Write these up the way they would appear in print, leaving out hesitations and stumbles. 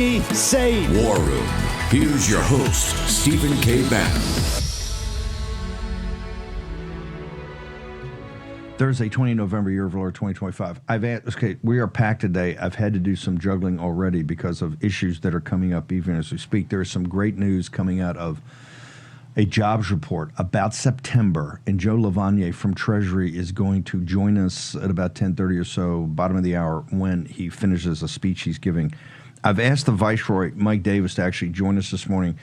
Say War Room. Here's your host, Stephen K. Bannon. Thursday, 20 November, year of Lord 2025. We are packed today. I've had to do some juggling already because of issues that are coming up even as we speak. There is some great news coming out of a jobs report about September, and Joe Lavagna from Treasury is going to join us at about 10:30 or so, bottom of the hour, when he finishes a speech he's giving. I've asked the Viceroy, Mike Davis, to actually join us this morning.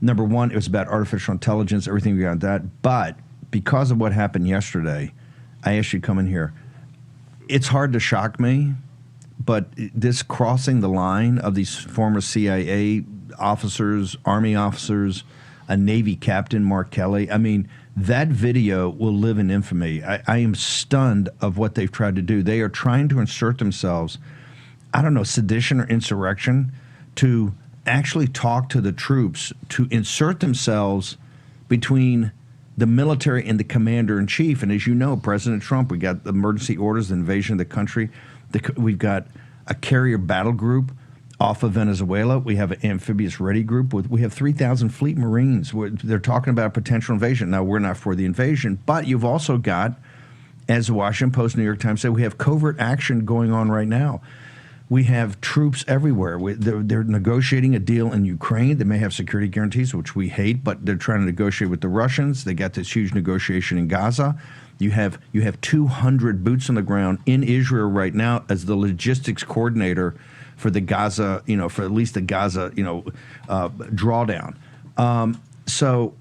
Number one, it was about artificial intelligence, everything we got that. But because of what happened yesterday, I asked you to come in here. It's hard to shock me, but this crossing the line of these former CIA officers, Army officers, a Navy captain, Mark Kelly, I mean, that video will live in infamy. I am stunned of what they've tried to do. They are trying to insert themselves, I don't know, sedition or insurrection, to actually talk to the troops, to insert themselves between the military and the commander-in-chief. And as you know, President Trump, we got the emergency orders, the invasion of the country. We've got a carrier battle group off of Venezuela. We have an amphibious ready group. We have 3,000 fleet Marines. They're talking about potential invasion. Now, we're not for the invasion, but you've also got, as the Washington Post, New York Times said, we have covert action going on right now. We have troops everywhere. They're negotiating a deal in Ukraine. They may have security guarantees, which we hate, but they're trying to negotiate with the Russians. They got this huge negotiation in Gaza. You have 200 boots on the ground in Israel right now as the logistics coordinator for the Gaza, for at least the Gaza, drawdown. So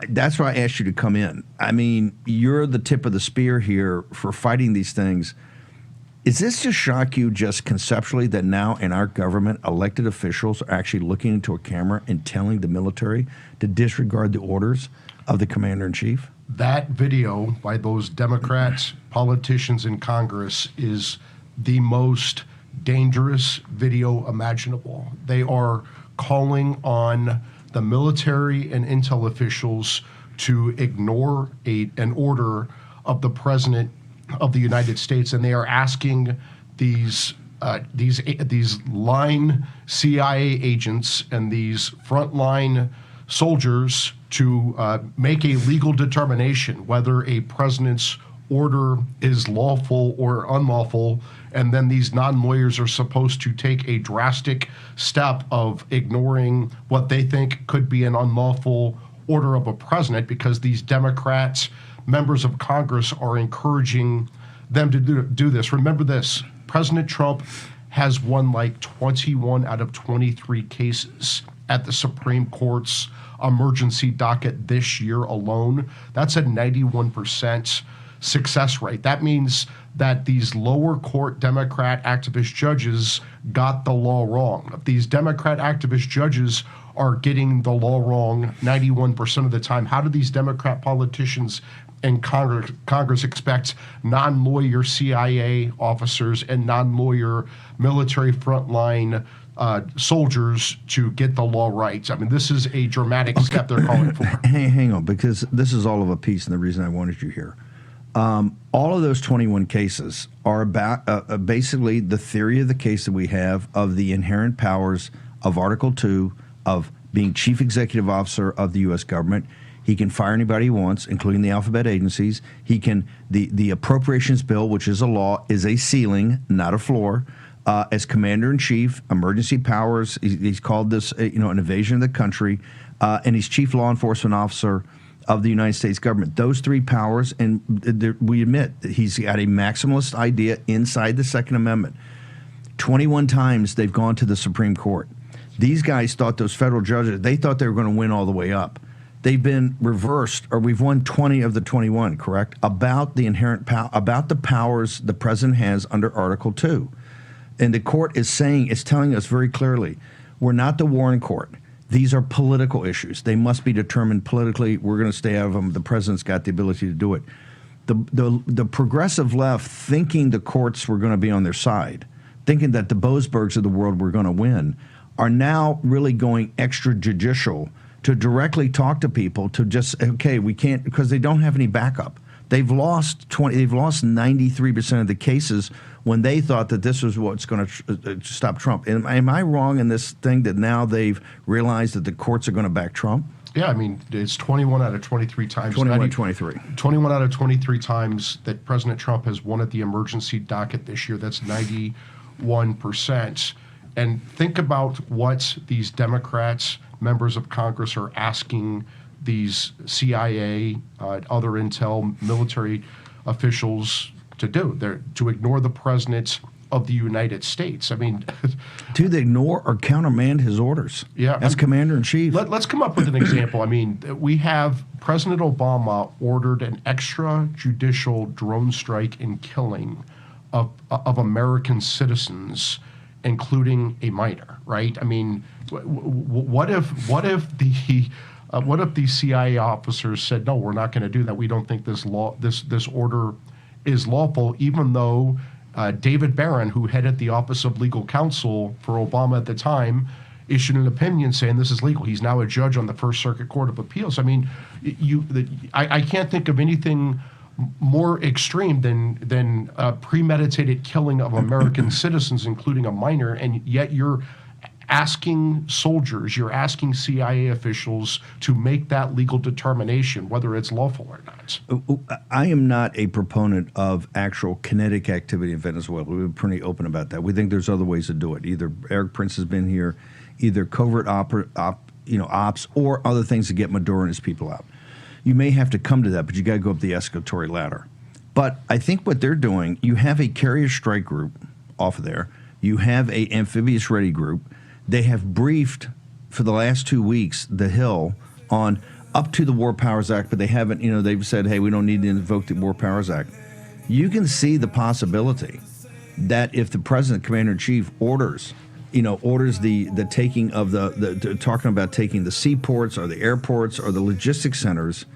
that's why I asked you to come in. I mean, you're the tip of the spear here for fighting these things. Is this to shock you just conceptually that now in our government, elected officials are actually looking into a camera and telling the military to disregard the orders of the commander-in-chief? That video by those Democrats, politicians in Congress, is the most dangerous video imaginable. They are calling on the military and intel officials to ignore an order of the president of the United States, and they are asking these line CIA agents and these frontline soldiers to make a legal determination whether a president's order is lawful or unlawful, and then these non-lawyers are supposed to take a drastic step of ignoring what they think could be an unlawful order of a president, because these Democrats, members of Congress, are encouraging them to do this. Remember this, President Trump has won like 21 out of 23 cases at the Supreme Court's emergency docket this year alone. That's a 91% success rate. That means that these lower court Democrat activist judges got the law wrong. These Democrat activist judges are getting the law wrong 91% of the time. How do these Democrat politicians and Congress expect non-lawyer CIA officers and non-lawyer military frontline soldiers to get the law right? I mean, this is a dramatic step they're calling for. Hang on, because this is all of a piece, and the reason I wanted you here. All of those 21 cases are about basically the theory of the case that we have of the inherent powers of Article 2 of being chief executive officer of the U.S. government. He can fire anybody he wants, including the alphabet agencies. He can the appropriations bill, which is a law, is a ceiling, not a floor. As commander-in-chief, emergency powers. He's called this, an invasion of the country, and he's chief law enforcement officer of the United States government. Those three powers, and we admit that he's got a maximalist idea inside the Second Amendment. 21 times they've gone to the Supreme Court. These guys thought, those federal judges, they thought they were going to win all the way up. They've been reversed, or we've won 20 of the 21, correct? About the inherent about the powers the president has under Article 2. And the court is telling us very clearly, we're not the Warren Court. These are political issues. They must be determined politically. We're going to stay out of them. The president's got the ability to do it. The progressive left, thinking the courts were going to be on their side, thinking that the Boasbergs of the world were going to win, are now really going extrajudicial to directly talk to people to just, okay, we can't, because they don't have any backup. They've lost 93% of the cases when they thought that this was what's going to stop Trump. Am I wrong in this thing that now they've realized that the courts are going to back Trump? Yeah, I mean, it's 21 out of 23 times. 23. 21 out of 23 times that President Trump has won at the emergency docket this year. That's 91%. And think about what these Democrats, members of Congress, are asking these CIA, other intel, military officials to do. They're to ignore the president of the United States. I mean, do they ignore or countermand his orders? Yeah, as commander in chief. Let's come up with an example. I mean, we have President Obama ordered an extrajudicial drone strike and killing of American citizens, including a minor. Right? I mean, what if the CIA officers said, no, we're not going to do that. We don't think this order is lawful, even though David Barron, who headed the Office of Legal Counsel for Obama at the time, issued an opinion saying this is legal. He's now a judge on the First Circuit Court of Appeals. I mean, I can't think of anything more extreme than premeditated killing of American citizens, including a minor, and yet you're asking soldiers, you're asking CIA officials to make that legal determination, whether it's lawful or not. I am not a proponent of actual kinetic activity in Venezuela. We've been pretty open about that. We think there's other ways to do it. Either Eric Prince has been here, either covert ops, or other things to get Maduro and his people out. You may have to come to that, but you got to go up the escalatory ladder. But I think what they're doing, you have a carrier strike group off of there. You have a amphibious ready group. They have briefed for the last 2 weeks the Hill on up to the War Powers Act, but they haven't, they've said, hey, we don't need to invoke the War Powers Act. You can see the possibility that if the president, commander-in-chief, orders the taking of talking about taking the seaports or the airports or the logistics centers,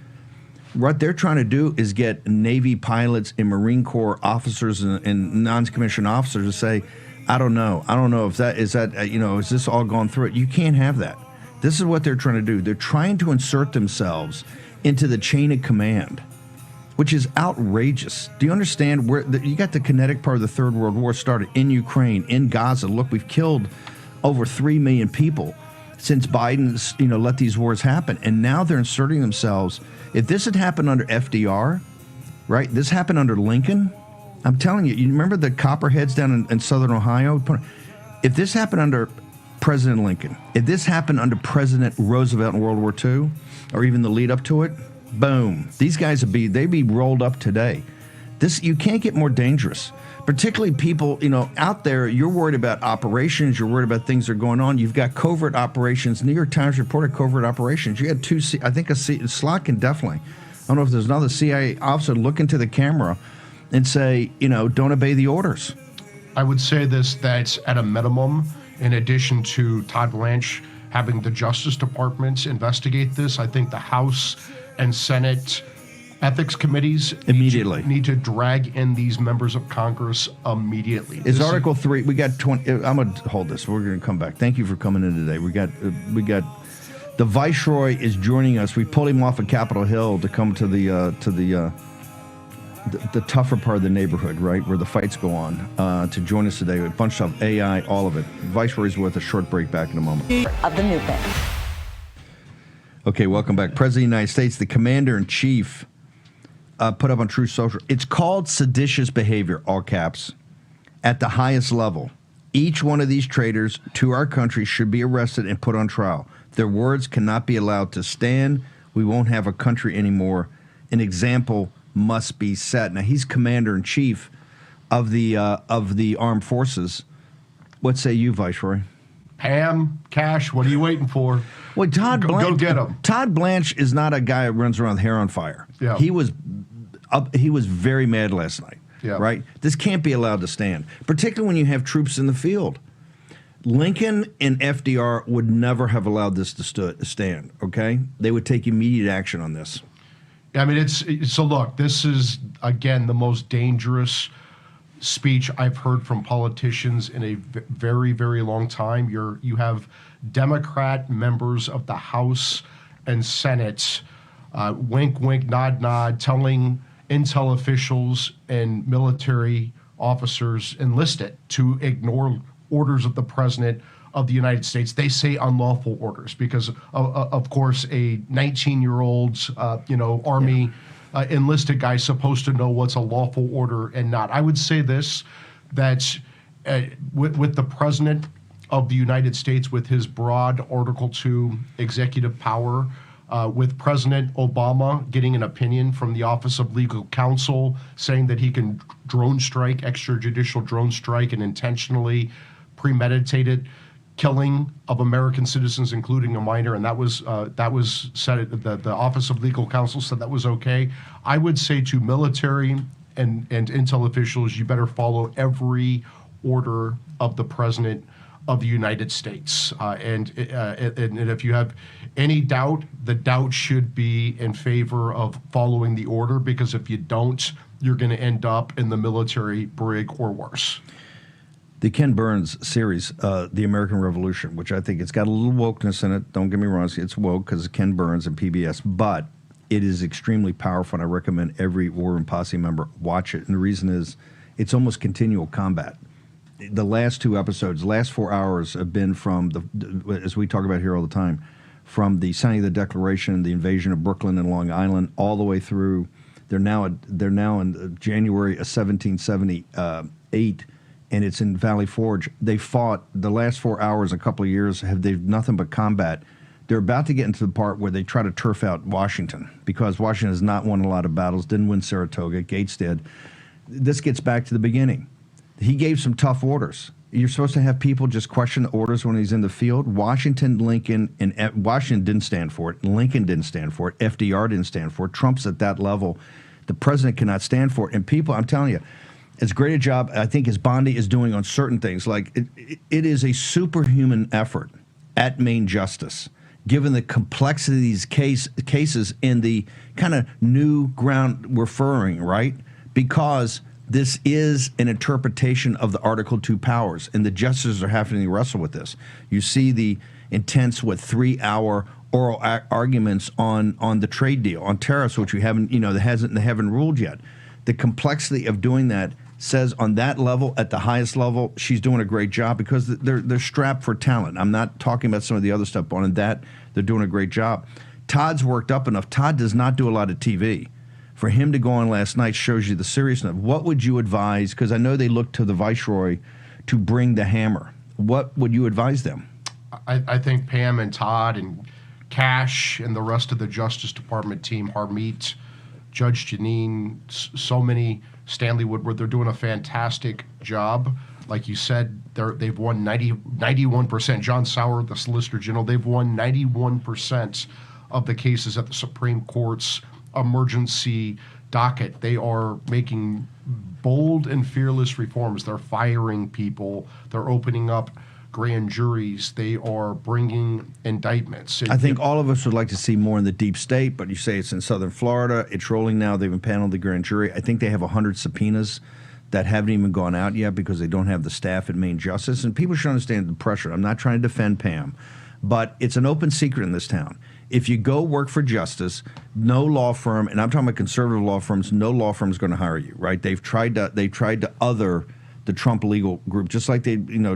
what they're trying to do is get Navy pilots and Marine Corps officers and non-commissioned officers to say, I don't know if is this all gone through it? You can't have that. This is what they're trying to do. They're trying to insert themselves into the chain of command, which is outrageous. Do you understand where you got the kinetic part of the Third World War started in Ukraine, in Gaza? Look, we've killed over 3 million people since Biden's, let these wars happen. And now they're inserting themselves. If this had happened under FDR, right? This happened under Lincoln. I'm telling you, you remember the Copperheads down in southern Ohio? If this happened under President Lincoln, if this happened under President Roosevelt in World War II, or even the lead up to it, boom. These guys they'd be rolled up today. You can't get more dangerous. Particularly people, out there, you're worried about operations, you're worried about things that are going on. You've got covert operations. New York Times reported covert operations. You had Slotkin definitely. I don't know if there's another CIA officer look into the camera and say, don't obey the orders. I would say that's at a minimum, in addition to Todd Blanche having the Justice Department investigate this, I think the House and Senate ethics committees immediately need to drag in these members of Congress immediately. Is Article 3, we got 20, I'm going to hold this. We're going to come back. Thank you for coming in today. We got the Viceroy is joining us. We pulled him off of Capitol Hill to come to the tougher part of the neighborhood, right, where the fights go on, to join us today. A bunch of AI, all of it. Viceroy's with a short break, back in a moment. Of the movement. Okay, welcome back. President of the United States, the Commander-in-Chief, put up on Truth Social. It's called seditious behavior, all caps, at the highest level. Each one of these traitors to our country should be arrested and put on trial. Their words cannot be allowed to stand. We won't have a country anymore. An example must be set. Now, he's Commander-in-Chief of the armed forces. What say you, Viceroy? Pam, Cash, what are you waiting for? Well, Go get him. Todd Blanche is not a guy who runs around with hair on fire. Yeah. He was very mad last night. Yeah. Right? This can't be allowed to stand, particularly when you have troops in the field. Lincoln and FDR would never have allowed this to stand, okay? They would take immediate action on this. I mean, so look, this is, again, the most dangerous speech I've heard from politicians in a very, very long time. You have Democrat members of the House and Senate, wink, wink, nod, nod, telling intel officials and military officers enlisted to ignore orders of the president of the United States. They say unlawful orders because, of course, a 19-year-old, Army enlisted guy is supposed to know what's a lawful order and not. I would say this, that with the president of the United States, with his broad Article 2 executive power, with President Obama getting an opinion from the Office of Legal Counsel saying that he can drone strike, extrajudicial drone strike, and intentionally premeditated killing of American citizens, including a minor, and that was said. The Office of Legal Counsel said that was okay. I would say to military and intel officials, you better follow every order of the president of the United States. And if you have any doubt, the doubt should be in favor of following the order, because if you don't, you're going to end up in the military brig or worse. The Ken Burns series, The American Revolution, which I think it's got a little wokeness in it. Don't get me wrong, it's woke because of Ken Burns and PBS, but it is extremely powerful, and I recommend every War Room Posse member watch it. And the reason is it's almost continual combat. The last two episodes, last 4 hours have been from, as we talk about here all the time, from the signing of the Declaration, the invasion of Brooklyn and Long Island, all the way through. They're now in January of 1778. And it's in Valley Forge. They fought the last 4 hours, a couple of years, they've nothing but combat. They're about to get into the part where they try to turf out Washington, because Washington has not won a lot of battles, didn't win Saratoga, Gates did. This gets back to the beginning. He gave some tough orders. You're supposed to have people just question the orders when he's in the field. Washington didn't stand for it. Lincoln didn't stand for it. FDR didn't stand for it. Trump's at that level. The president cannot stand for it. And people, I'm telling you, as great a job I think as Bondi is doing on certain things, like it is a superhuman effort at Main Justice, given the complexity of these cases and the kind of new ground we're furrowing, right? Because this is an interpretation of the Article 2 powers, and the justices are having to wrestle with this. You see the intense, 3-hour oral arguments on the trade deal, on tariffs, which we haven't, they haven't ruled yet. The complexity of doing that says on that level, at the highest level, she's doing a great job, because they're strapped for talent. I'm not talking about some of the other stuff, but on that, they're doing a great job. Todd's worked up enough. Todd does not do a lot of TV. For him to go on last night shows you the seriousness. What would you advise? Because I know they look to the Viceroy to bring the hammer. What would you advise them? I think Pam and Todd and Cash and the rest of the Justice Department team, Harmeet, Judge Janine, so many, Stanley Woodward, they're doing a fantastic job. Like you said, they've won 91%. John Sauer, the Solicitor General, they've won 91% of the cases at the Supreme Court's emergency docket. They are making bold and fearless reforms. They're firing people. They're opening up grand juries. They are bringing indictments. I think all of us would like to see more in the deep state, but you say it's in southern Florida. It's rolling now. They've impaneled the grand jury. I think they have 100 subpoenas that haven't even gone out yet because they don't have the staff at Main Justice. And people should understand the pressure. I'm not trying to defend Pam, but it's an open secret in this town. If you go work for justice, no law firm, and I'm talking about conservative law firms, no law firm is going to hire you, right? They've tried to other the Trump legal group, just like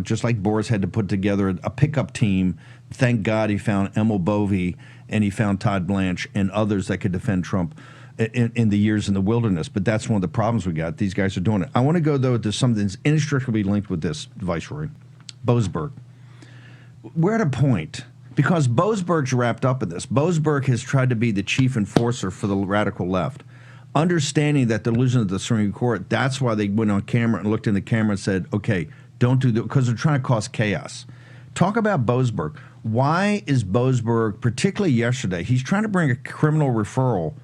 just like Boris had to put together a pickup team. Thank God he found Emil Bovee and he found Todd Blanche and others that could defend Trump in the years in the wilderness. But that's one of the problems we got. These guys are doing it. I want to go, though, to something that's inextricably linked with this, Viceroy. Boasberg. We're at a point, because Boasberg's wrapped up in this. Boasberg has tried to be the chief enforcer for the radical left. Understanding that they're losing to the Supreme Court, that's why they went on camera and looked in the camera and said, okay, don't do that, because they're trying to cause chaos. Talk about Boasberg. Why is Boasberg, particularly yesterday, he's trying to bring a criminal referral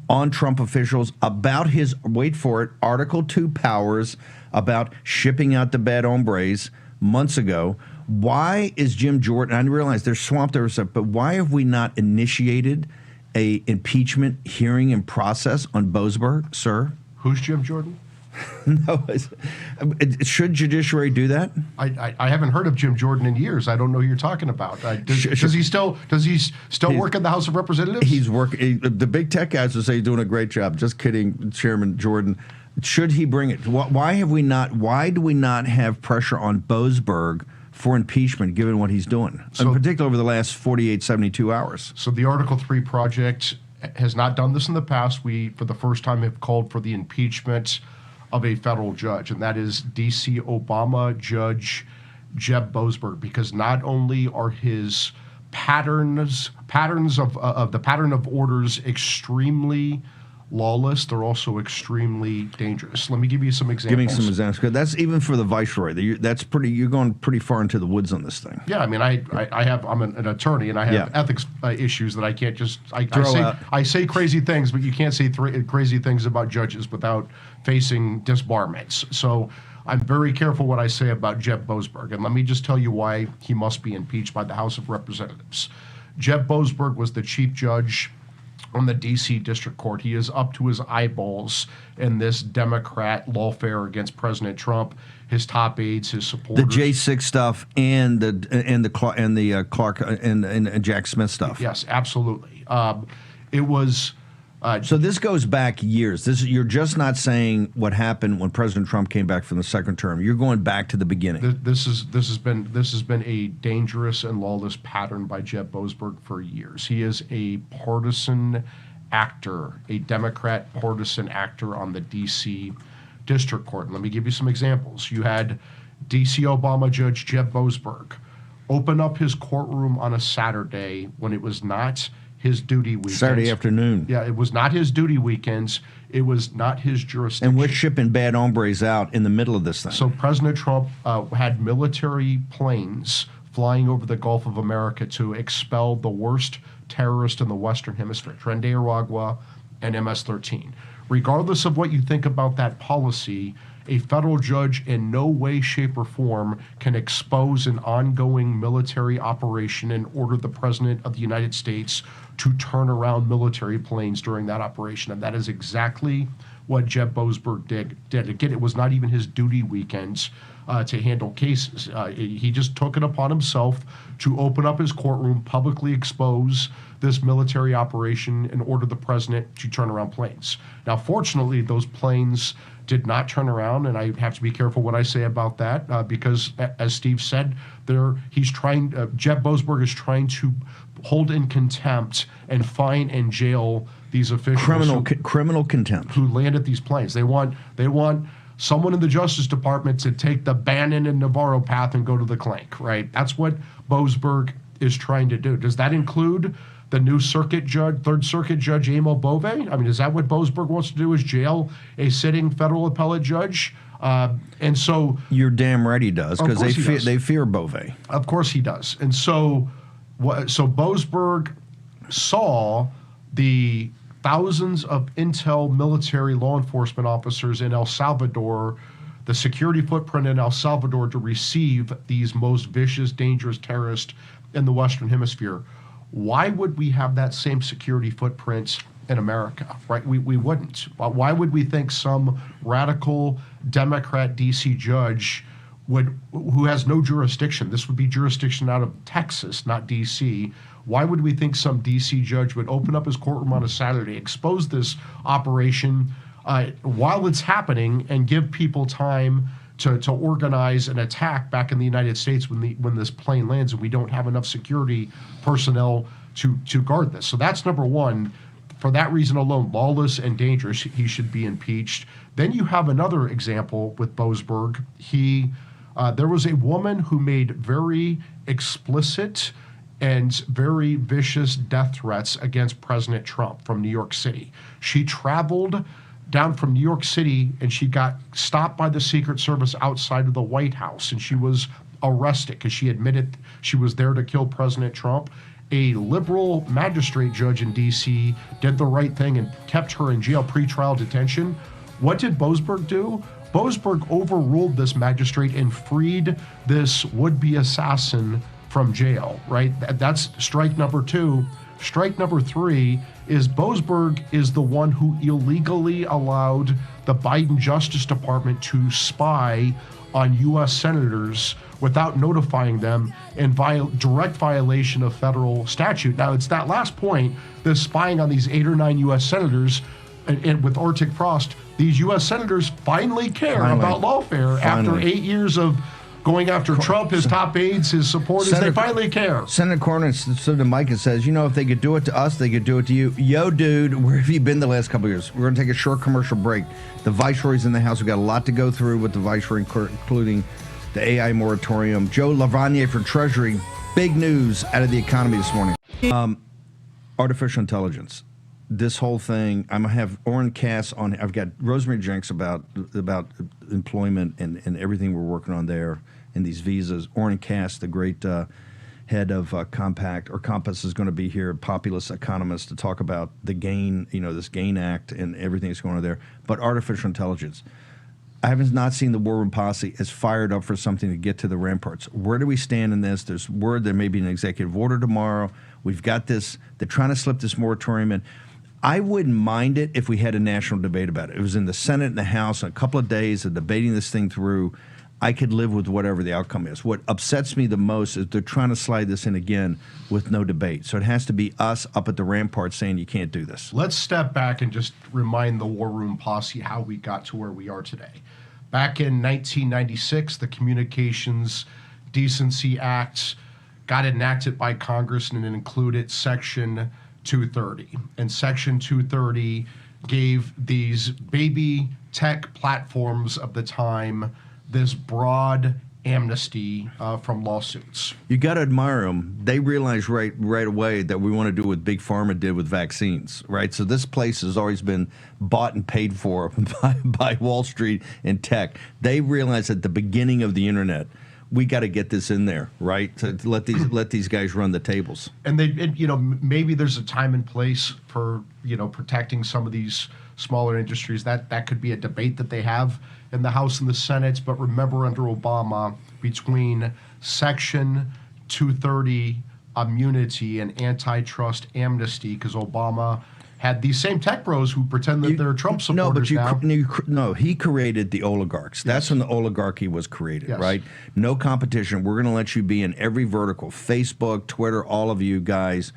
on Trump officials about his, wait for it, Article 2 powers, about shipping out the bad hombres months ago. Why is Jim Jordan, I realize they're swamped over stuff, but why have we not initiated a impeachment hearing and process on Boasberg, sir? Who's Jim Jordan? No, should judiciary do that? I haven't heard of Jim Jordan in years. I don't know who you're talking about. Does he still work in the House of Representatives? He's working. The big tech guys will say he's doing a great job. Just kidding, Chairman Jordan. should he bring it? Why do we not have pressure on Boasberg for impeachment, given what he's doing, in particular over the last 48, 72 hours? So the Article 3 project has not done this in the past. We, for the first time, have called for the impeachment of a federal judge, and that is D.C. Obama Judge Jeb Boasberg, because not only are his patterns of the pattern of orders extremely lawless, they're also extremely dangerous. Let me give you some examples. Give me some examples. 'Cause that's even for the viceroy. You're going pretty far into the woods on this thing. Yeah, I mean, I'm an attorney, and I have ethics issues that I can't just I say crazy things, but you can't say crazy things about judges without facing disbarments. So I'm very careful what I say about Jeb Boasberg, and let me just tell you why he must be impeached by the House of Representatives. Jeb Boasberg was the chief judge on the D.C. District Court. He is up to his eyeballs in this Democrat lawfare against President Trump, his top aides, his supporters. The J6 stuff and the Clark and Jack Smith stuff. Yes, absolutely. It was. So this goes back years. You're just not saying what happened when President Trump came back from the second term. You're going back to the beginning. This has been a dangerous and lawless pattern by Jeb Boasberg for years. He is a partisan actor, a Democrat partisan actor on the D.C. District Court. And let me give you some examples. You had D.C. Obama Judge Jeb Boasberg open up his courtroom on a Saturday when it was not his duty weekends. Saturday afternoon. Yeah, it was not his duty weekends. It was not his jurisdiction. And we're shipping bad hombres out in the middle of this thing. So President Trump had military planes flying over the Gulf of America to expel the worst terrorist in the Western Hemisphere, Tren de Aragua and MS-13. Regardless of what you think about that policy, a federal judge in no way, shape, or form can expose an ongoing military operation and order the President of the United States to turn around military planes during that operation. And that is exactly what Jeb Boasberg did. Again, it was not even his duty weekends to handle cases. He just took it upon himself to open up his courtroom, publicly expose this military operation, and order the president to turn around planes. Now, fortunately, those planes did not turn around, and I have to be careful what I say about that because, as Steve said, Jeb Boasberg is trying to hold in contempt and fine and jail these officials. Criminal contempt. Who landed these planes. They want someone in the Justice Department to take the Bannon and Navarro path and go to the clink, right? That's what Boasberg is trying to do. Does that include the new Third Circuit Judge Amy Bove? I mean, is that what Boasberg wants to do, is jail a sitting federal appellate judge? And so you're damn right he does, because they fear Bove. Of course he does. And so Boasberg saw the thousands of intel military law enforcement officers in El Salvador, the security footprint in El Salvador to receive these most vicious, dangerous terrorists in the Western Hemisphere. Why would we have that same security footprint in America, right? We wouldn't. Why would we think some radical Democrat DC judge who has no jurisdiction, this would be jurisdiction out of Texas, not DC, why would we think some DC judge would open up his courtroom on a Saturday, expose this operation while it's happening, and give people time to organize an attack back in the United States when this plane lands and we don't have enough security personnel to guard this? So that's number one. For that reason alone, lawless and dangerous, he should be impeached. Then you have another example with Boasberg. There was a woman who made very explicit and very vicious death threats against President Trump from New York City. She traveled down from New York City and she got stopped by the Secret Service outside of the White House, and she was arrested because she admitted she was there to kill President Trump. A liberal magistrate judge in D.C. did the right thing and kept her in jail, pretrial detention. What did Boasberg do? Boasberg overruled this magistrate and freed this would-be assassin from jail, right? That's strike number two. Strike number three is Boasberg is the one who illegally allowed the Biden Justice Department to spy on U.S. senators without notifying them in direct violation of federal statute. Now, it's that last point, this spying on these 8 or 9 U.S. senators. and with Arctic Frost, these U.S. senators finally care about lawfare after 8 years of going after Trump, his top aides, his supporters. They finally care. Senator Cornyn stood to Mike and says, if they could do it to us, they could do it to you. Yo, dude, where have you been the last couple of years? We're going to take a short commercial break. The Viceroy's in the House. We've got a lot to go through with the Viceroy, including the AI moratorium. Joe Lavagna for Treasury. Big news out of the economy this morning. Artificial intelligence. This whole thing, I'm going to have Orrin Cass on. I've got Rosemary Jenks about employment and everything we're working on there and these visas. Orrin Cass, the great head of Compass, is going to be here, populist economist, to talk about the GAIN, this GAIN Act and everything that's going on there. But artificial intelligence. I have not seen the War Room Posse as fired up for something to get to the ramparts. Where do we stand in this? There's word there may be an executive order tomorrow. We've got this. They're trying to slip this moratorium in. I wouldn't mind it if we had a national debate about it. It was in the Senate and the House in a couple of days of debating this thing through. I could live with whatever the outcome is. What upsets me the most is they're trying to slide this in again with no debate. So it has to be us up at the ramparts saying you can't do this. Let's step back and just remind the War Room Posse how we got to where we are today. Back in 1996, the Communications Decency Act got enacted by Congress, and it included Section 230. And Section 230 gave these baby tech platforms of the time this broad amnesty from lawsuits. You got to admire them. They realized right away that we want to do what Big Pharma did with vaccines, right? So this place has always been bought and paid for by Wall Street and tech. They realized at the beginning of the internet, we got to get this in there, right? To let these guys run the tables. And maybe there's a time and place for protecting some of these smaller industries. That could be a debate that they have in the House and the Senate. But remember, under Obama, between Section 230 immunity and antitrust amnesty, because Obama had these same tech bros who pretend that they're Trump supporters No, he created the oligarchs. That's when the oligarchy was created, right? No competition. We're going to let you be in every vertical. Facebook, Twitter, all of you guys,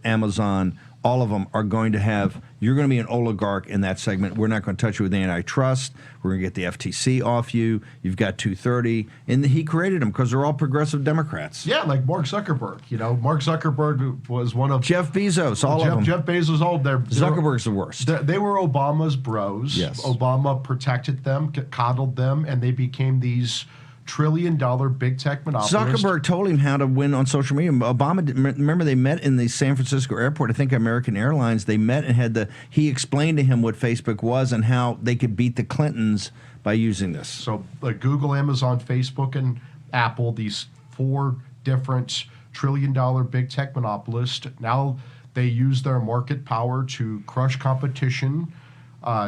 Amazon, all of them are going to have, you're going to be an oligarch in that segment. We're not going to touch you with antitrust. We're going to get the FTC off you. You've got 230. And he created them because they're all progressive Democrats. Yeah, like Mark Zuckerberg. Mark Zuckerberg was one of... Jeff Bezos, all of them. Jeff Bezos, all there. Zuckerberg's the worst. They were Obama's bros. Yes. Obama protected them, coddled them, and they became these trillion-dollar big tech monopolists. Zuckerberg told him how to win on social media. Obama, remember they met in the San Francisco airport, I think American Airlines. They met and he explained to him what Facebook was and how they could beat the Clintons by using this. So Google, Amazon, Facebook, and Apple, these four different trillion-dollar big tech monopolists, now they use their market power to crush competition,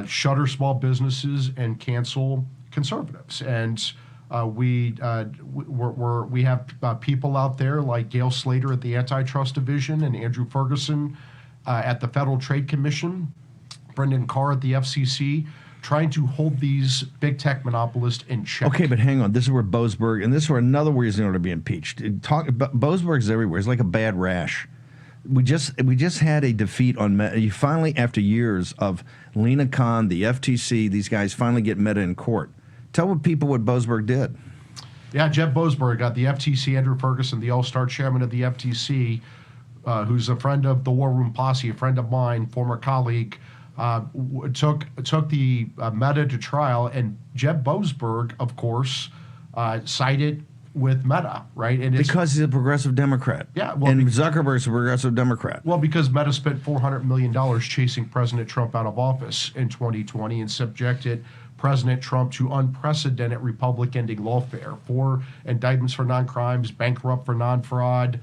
shutter small businesses, and cancel conservatives. And we have people out there like Gail Slater at the Antitrust Division and Andrew Ferguson at the Federal Trade Commission, Brendan Carr at the FCC, trying to hold these big tech monopolists in check. Okay, but hang on. This is where Boasberg, and this is where another reason to be impeached. Boasberg's everywhere. It's like a bad rash. We just had a defeat on Meta. You finally, after years of Lena Khan, the FTC, these guys finally get Meta in court. Tell people what Boasberg did. Yeah, Jeb Boasberg got the FTC, Andrew Ferguson, the all-star chairman of the FTC, who's a friend of the War Room Posse, a friend of mine, former colleague, took the Meta to trial, and Jeb Boasberg, of course, sided with Meta, right? And because he's a progressive Democrat. Yeah, well, and Zuckerberg's a progressive Democrat. Well, because Meta spent $400 million chasing President Trump out of office in 2020 and subjected President Trump to unprecedented Republic-ending lawfare, 4 indictments for non-crimes, bankrupt for non-fraud,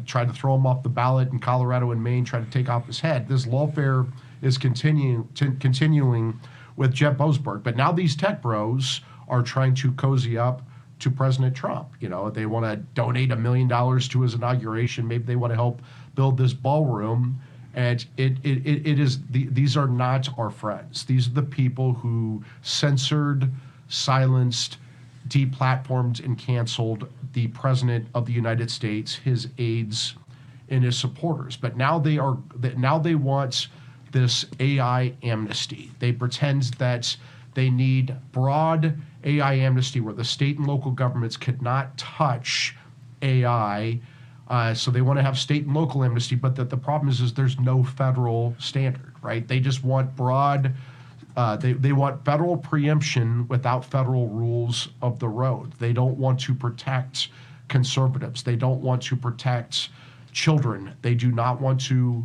tried to throw him off the ballot in Colorado and Maine, tried to take off his head. This lawfare is continuing with Jeb Boasberg. But now these tech bros are trying to cozy up to President Trump. They want to donate $1 million to his inauguration. Maybe they want to help build this ballroom. And these are not our friends. These are the people who censored, silenced, deplatformed, and canceled the President of the United States, his aides, and his supporters. But now they want this AI amnesty. They pretend that they need broad AI amnesty where the state and local governments could not touch AI. So they want to have state and local amnesty, but the problem is there's no federal standard, right? They just want broad, they want federal preemption without federal rules of the road. They don't want to protect conservatives. They don't want to protect children. They do not want to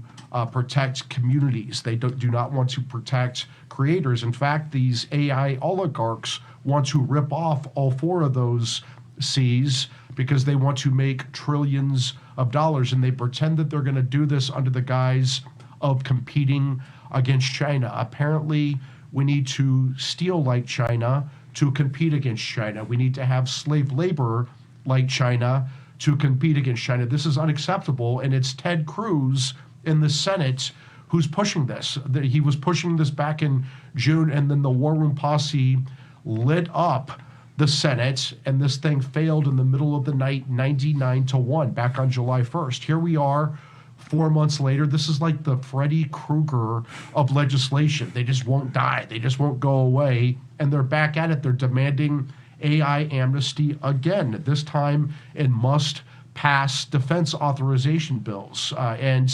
protect communities. They do not want to protect creators. In fact, these AI oligarchs want to rip off all four of those C's because they want to make trillions of dollars, and they pretend that they're going to do this under the guise of competing against China. Apparently, we need to steal like China to compete against China. We need to have slave labor like China to compete against China. This is unacceptable, and it's Ted Cruz in the Senate who's pushing this. He was pushing this back in June, and then the War Room Posse lit up the Senate, and this thing failed in the middle of the night, 99-1, back on July 1st. Here we are, 4 months later. This is like the Freddy Krueger of legislation. They just won't die. They just won't go away, and they're back at it. They're demanding AI amnesty again, this time in must-pass defense authorization bills. I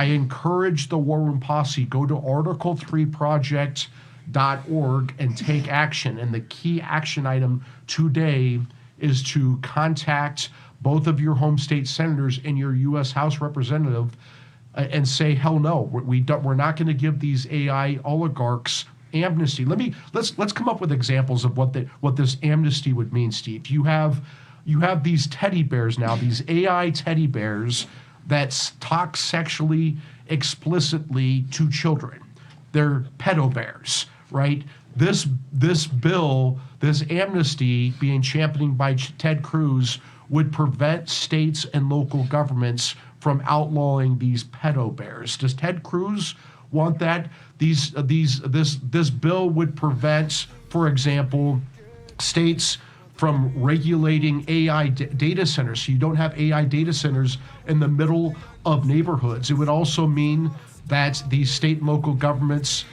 encourage the War Room Posse, go to Article3Project.org and take action. And the key action item today is to contact both of your home state senators and your U.S. House representative and say, hell no, we're not going to give these AI oligarchs amnesty. Let's come up with examples of what this amnesty would mean, Steve. You have these teddy bears now, these AI teddy bears that talk sexually explicitly to children. They're pedo bears, right? This bill, this amnesty being championed by Ted Cruz would prevent states and local governments from outlawing these pedo bears. Does Ted Cruz want that? This bill would prevent, for example, states from regulating AI data centers. So you don't have AI data centers in the middle of neighborhoods. It would also mean that these state and local governments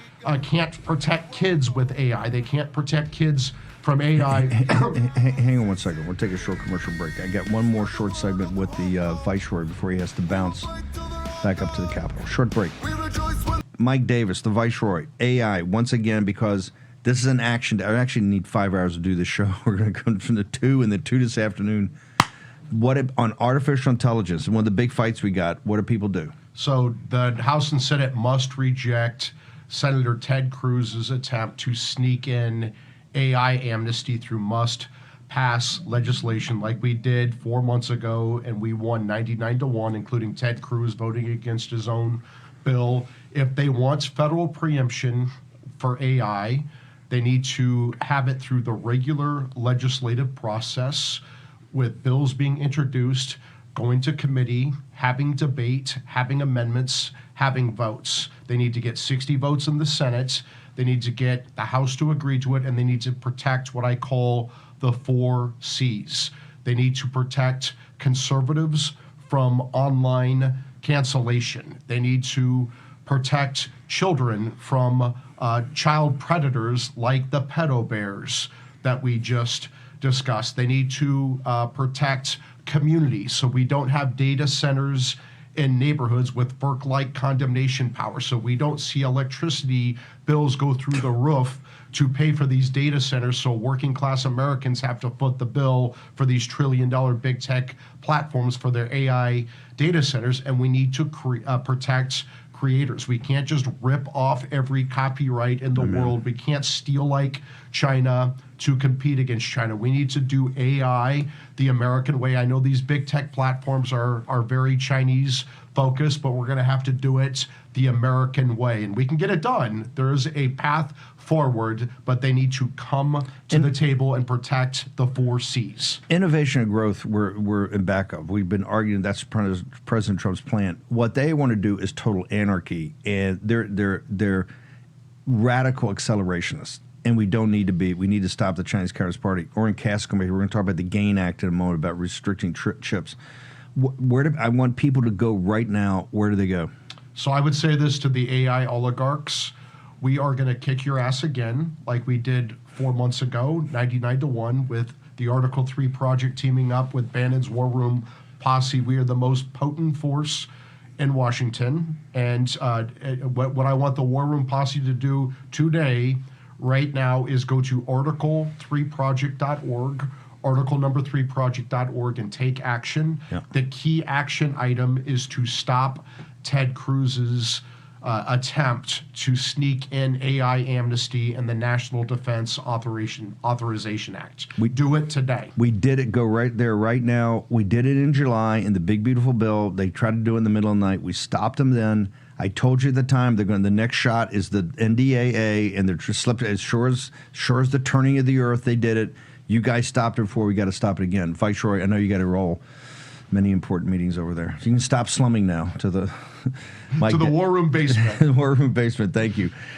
can't protect kids with AI. They can't protect kids from AI. Hang on one second. We'll take a short commercial break. I got one more short segment with the Viceroy before he has to bounce back up to the Capitol. Short break. Mike Davis, the Viceroy, AI, once again, because this is an action. I actually need 5 hours to do this show. We're going to come from the 2 and the 2 this afternoon. On artificial intelligence, and one of the big fights we got, what do people do? So the House and Senate must reject Senator Ted Cruz's attempt to sneak in AI amnesty through must-pass legislation like we did 4 months ago, and we won 99-1, including Ted Cruz voting against his own bill. If they want federal preemption for AI, they need to have it through the regular legislative process with bills being introduced, going to committee, having debate, having amendments, having votes. They need to get 60 votes in the Senate. They need to get the House to agree to it, and they need to protect what I call the 4 C's. They need to protect conservatives from online cancellation. They need to protect children from child predators like the pedo bears that we just discussed. They need to protect communities so we don't have data centers in neighborhoods with FERC-like condemnation power, so we don't see electricity bills go through the roof to pay for these data centers, so working class Americans have to foot the bill for these trillion-dollar big tech platforms for their AI data centers. And we need to protect creators. We can't just rip off every copyright in the world. We can't steal like China to compete against China. We need to do AI the American way. I know these big tech platforms are very Chinese focused, but we're going to have to do it the American way. And we can get it done. There is a path forward, but they need to come to the table and protect the 4 C's. Innovation and growth we're in back of. We've been arguing that's President Trump's plan. What they want to do is total anarchy, and they're radical accelerationists. And we don't need to be. We need to stop the Chinese Communist Party. Or in Cass Committee, we're going to talk about the GAIN Act in a moment about restricting chips. I want people to go right now. Where do they go? So I would say this to the AI oligarchs. We are going to kick your ass again, like we did 4 months ago, 99-1, with the Article 3 project teaming up with Bannon's War Room posse. We are the most potent force in Washington. And what I want the War Room posse to do today, right now, is go to article3project.org, article number 3project.org, and take action. Yeah. The key action item is to stop Ted Cruz's attempt to sneak in AI amnesty and the National Defense Authorization Act. We do it today. We did it, go right there right now. We did it in July in the big, beautiful bill. They tried to do it in the middle of the night. We stopped them then. I told you at the time the next shot is the NDAA, and they're just slipped as sure as the turning of the earth. They did it. You guys stopped it before. We got to stop it again. Viceroy, I know you got to roll. Many important meetings over there. So you can stop slumming now to the To the War Room basement. War Room basement. Thank you.